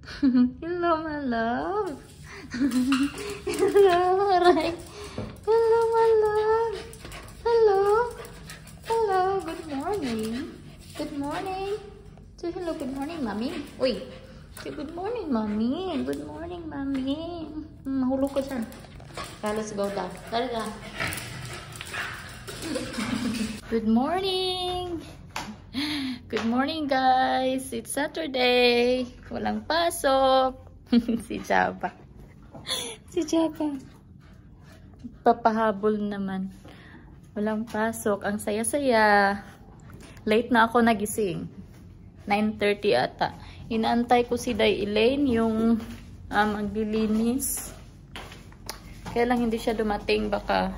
Hello, my love. Hello, Aray. Hello, my love. Hello. Hello, good morning. Good morning. Say hello, good morning, mommy. Uy. Say good morning, mommy. Good morning, mommy. Mahulog ko saan. Let's go down. Tara down. Good morning. Good morning, guys. It's Saturday. Walang pasok. Si Java. Si Java. Papahabol naman. Walang pasok. Ang saya-saya. Late na ako nagising. 9:30 ata. Inaantay ko si Day Elaine yung maglilinis. Kaya lang hindi siya dumating. Baka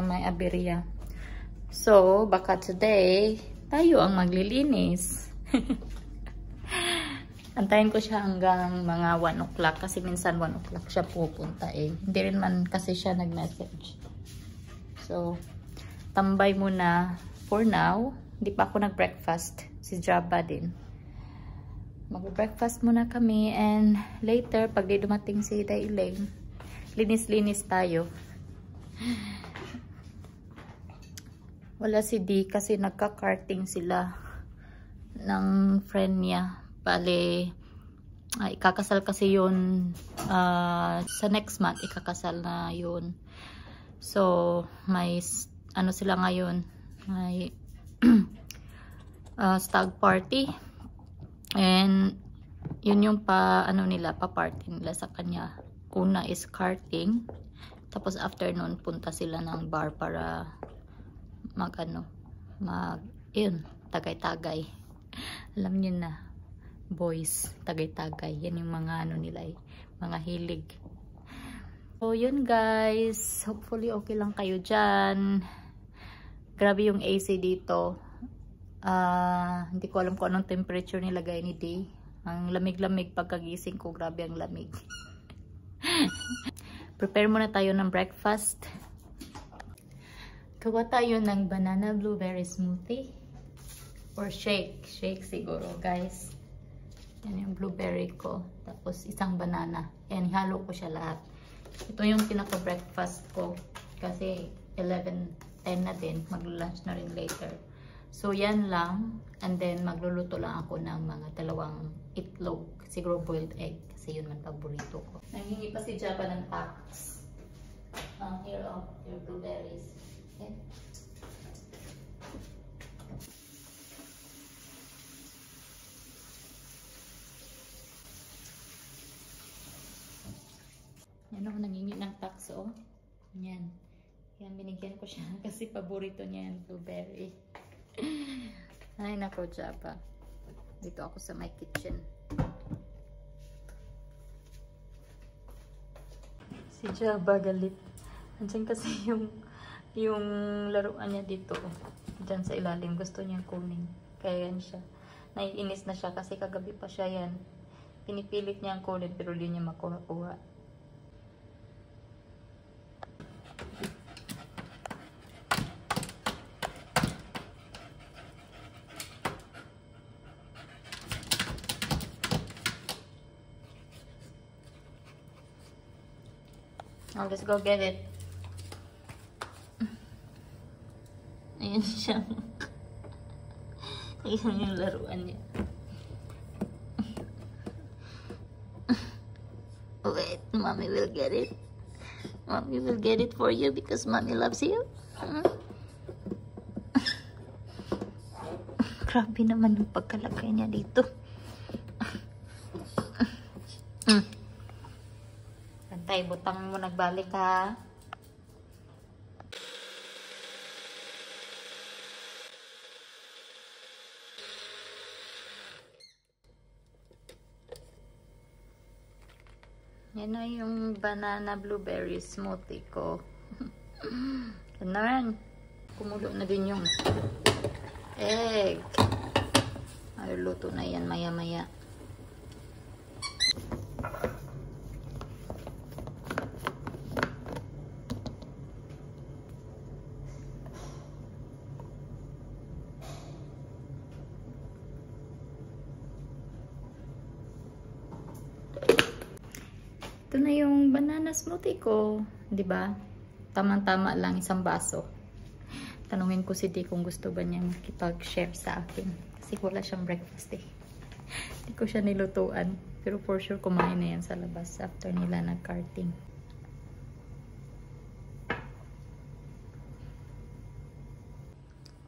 may aberya. So, baka today tayo ang maglilinis. Antayin ko siya hanggang mga 1 o'clock kasi minsan 1 o'clock siya pupunta eh. Hindi rin man kasi siya nag-message. So, tambay muna for now. Hindi pa ako nag-breakfast. Si Jabba din. Mag-breakfast muna kami and later, pag di dumating si Day Elaine, linis-linis tayo. Wala si D kasi nagka-karting sila ng friend niya. Bale, ikakasal kasi yun sa next month, ikakasal na yun. So, may ano sila ngayon, may stag party. And yun yung ano nila, pa-party nila sa kanya. Una is karting. Tapos afternoon, punta sila ng bar para yun, tagay-tagay. Alam niyo na, boys, tagay-tagay. Yan yung mga nila mga hilig. So, yun guys. Hopefully, okay lang kayo dyan. Grabe yung AC dito. Hindi ko alam kung anong temperature nilagay ni Day. Ang lamig-lamig pagkagising ko. Grabe ang lamig. Prepare muna tayo ng breakfast. Gawa tayo ng banana blueberry smoothie or shake siguro guys. Yan yung blueberry ko, tapos isang banana, and halo ko siya lahat. Ito yung pinaka breakfast ko kasi 11:10 na din, mag-lunch na rin later. So yan lang, and then magluluto lang ako ng mga 2 itlog, siguro boiled egg kasi yun man paborito ko. Nanghingi pa si Java ng tax. Here your blueberries. Okay. Yan ako nangingi ng tax, oh. Yan. Yan, binigyan ko siya kasi paborito niya yung blueberry. Ay, nako, Java. Dito ako sa my kitchen. Si Java galit. Andiyan kasi yung laruan niya dito. Diyan sa ilalim. Gusto niyang kunin. Kaya yan siya. Naiinis na siya kasi kagabi pa siya yan. Pinipilit niyang kunin pero di niya makuha-kuha. Oh, let's go get it. Ayan siya. Ayan yung laruan niya. Wait, mommy will get it. Mommy will get it for you because mommy loves you. Grabe naman yung pagkalagay niya dito. Antay, butang mo nagbalik ha. Yan na yung banana blueberry smoothie ko. Ganun. Kumulo na din yung egg. Ay, luto na yan maya-maya. Ito na yung banana smoothie ko. 'Di ba? Tamang-tama lang, isang baso. Tanungin ko si Dee kung gusto ba niya makipag-share sa akin. Kasi wala siyang breakfast eh. Hindi ko siya nilutuan. Pero for sure kumain na yan sa labas after nila nag-karting.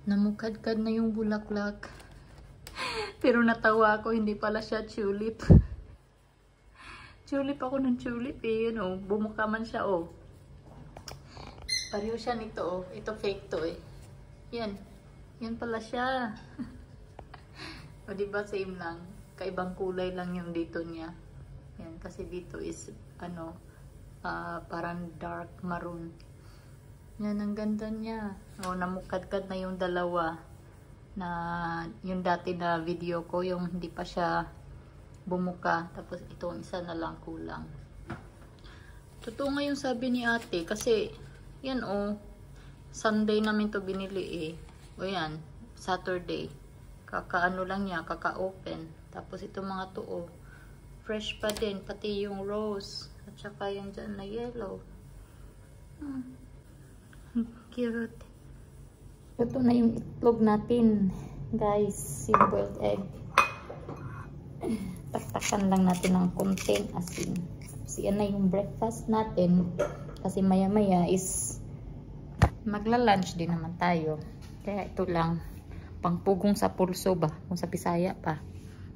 Namukadkad na yung bulaklak. Pero natawa ako, hindi pala siya tulip. Tulip ako ng tulip eh. Yun oh, bumuka man siya oh. Pareho siya nito oh. Ito fake to eh. Yan. Yan pala siya. O diba same lang. Kaibang kulay lang yung dito niya. Yan. Kasi dito is ano parang dark maroon. Yan ang ganda niya. O namukadkad na yung dalawa. Na yung dati na video ko. Yung hindi pa siya bumuka. Tapos itong isa na lang kulang. Totoo nga yung sabi ni ate. Kasi yan oh. Sunday namin to binili eh. O yan. Saturday. Kakaano lang niya. Kaka-open. Tapos itong mga to oh. Fresh pa din. Pati yung rose. At saka yung dyan na yellow. Cute. Ito na yung itlog natin. Guys. Yung boiled egg. Taktakan lang natin ng konting asin. So yan na yung breakfast natin. Kasi maya maya is magla-lunch din naman tayo. Kaya ito lang. Pangpugong sa pulso ba? Kung sa Bisaya pa.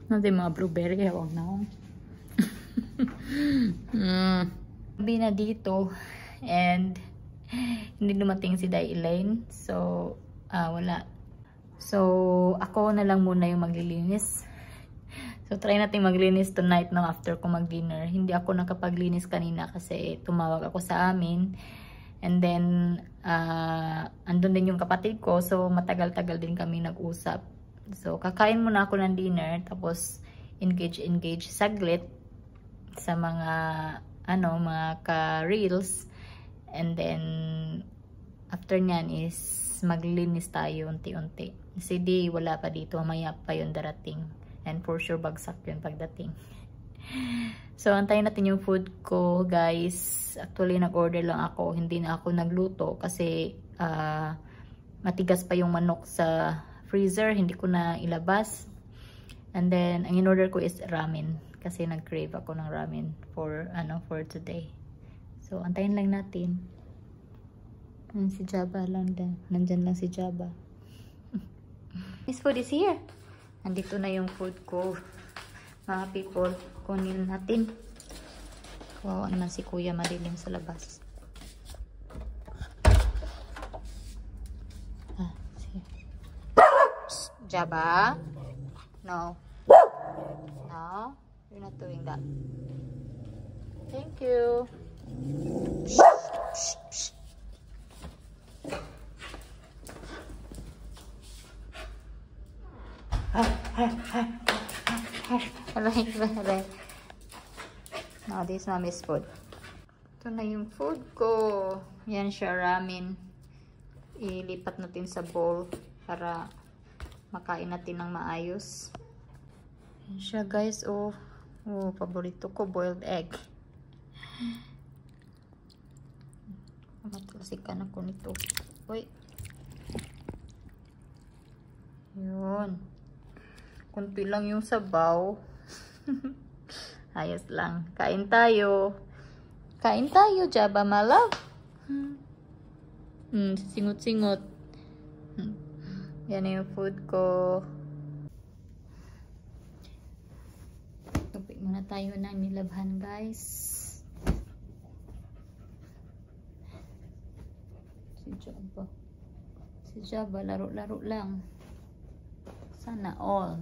Natin mga blueberry. Huwag na akong. Sabi na dito. And hindi dumating si Day Elaine. So, wala. So, ako na lang muna yung maglilinis. So, try natin maglinis tonight no, after ko mag-dinner. Hindi ako nakapaglinis kanina kasi tumawag ako sa amin. And then, andun din yung kapatid ko. So, matagal-tagal din kami nag-usap. So, kakain muna ako ng dinner. Tapos, engage saglit sa mga, mga ka-reels. And then, after nyan is maglinis tayo unti-unti. Si Dee, wala pa dito. Mamaya pa yun darating. And for sure, bagsak yun pagdating. So, antayin natin yung food ko, guys. Actually, nag-order lang ako. Hindi na ako nagluto kasi matigas pa yung manok sa freezer. Hindi ko na ilabas. And then, ang in-order ko is ramen. Kasi nag-crave ako ng ramen for today. So, antayin lang natin. Si Jabba lang din. Nandyan lang si Jabba. This food is here. Nandito na yung food ko. Mga people, kunin natin. Wow, naman si Kuya madilim sa labas. Sige. Jabba? No. No? You're not doing that. Thank you. Now, this mommy's food. Ito na yung food ko. Yan siya, ramen. Ilipat natin sa bowl para makain natin ng maayos. Yan siya, guys. Oh, paborito ko, boiled egg. Matalsikan ako nito. Uy. Yun. Kunti lang yung sabaw. Ayos lang. Kain tayo. Kain tayo, Jabba, my love. Singot-singot. Yan yung food ko. Tupik muna tayo ng nilabhan, guys. Si Jabba, laro-laro lang. Sana all.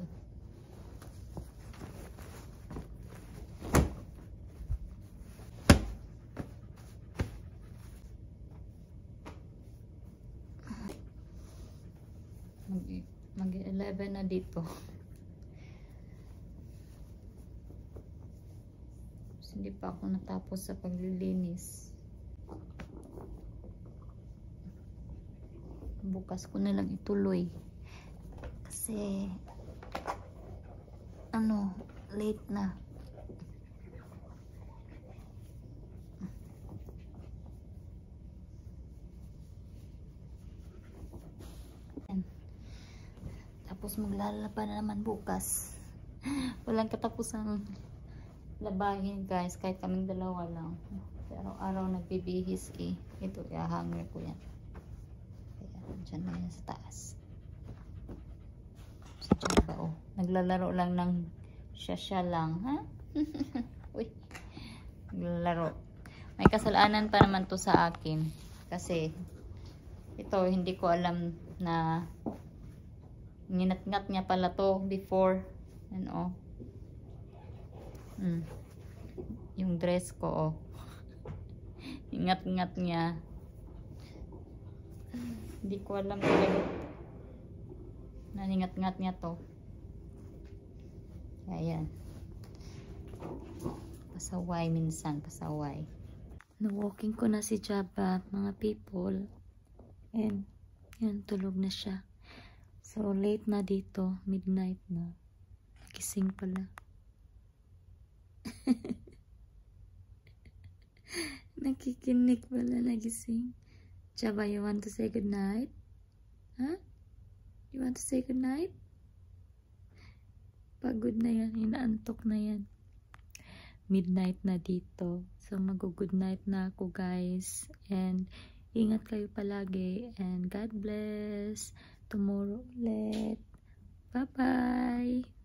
Mag-11 na dito. Hindi pa ako natapos sa paglilinis. Bukas ko na lang ituloy. Kasi late na. Tapos maglalaba na naman bukas. Walang katapusang labahin guys, kahit kaming dalawa lang. Araw-araw nagbibihis eh. Ito, i-hanger ko yan. Kaya, dyan na yan sa taas. Sa Java, oh. Naglalaro lang ng siya lang, ha? Uy. Naglalaro. May kasalanan pa naman to sa akin. Kasi, ito, hindi ko alam na nginat-ngat niya pala to before. Ano, yung dress ko, oh. Ingat-ngat niya. Hindi ko alam talaga na ingat-ngat niya to. Ayan. Pasaway minsan, pasaway. Na-walking ko na si Jabat, mga people. And, yan, tulog na siya. So, late na dito. Midnight na. Gising pala. Nakikinig pala, nagising. Java, you want to say goodnight? Huh? You want to say goodnight? Pagod na yan, inaantok na yan. Midnight na dito. So, mag-goodnight na ako, guys. And, ingat kayo palagi. And, God bless. Tomorrow ulit. Bye-bye.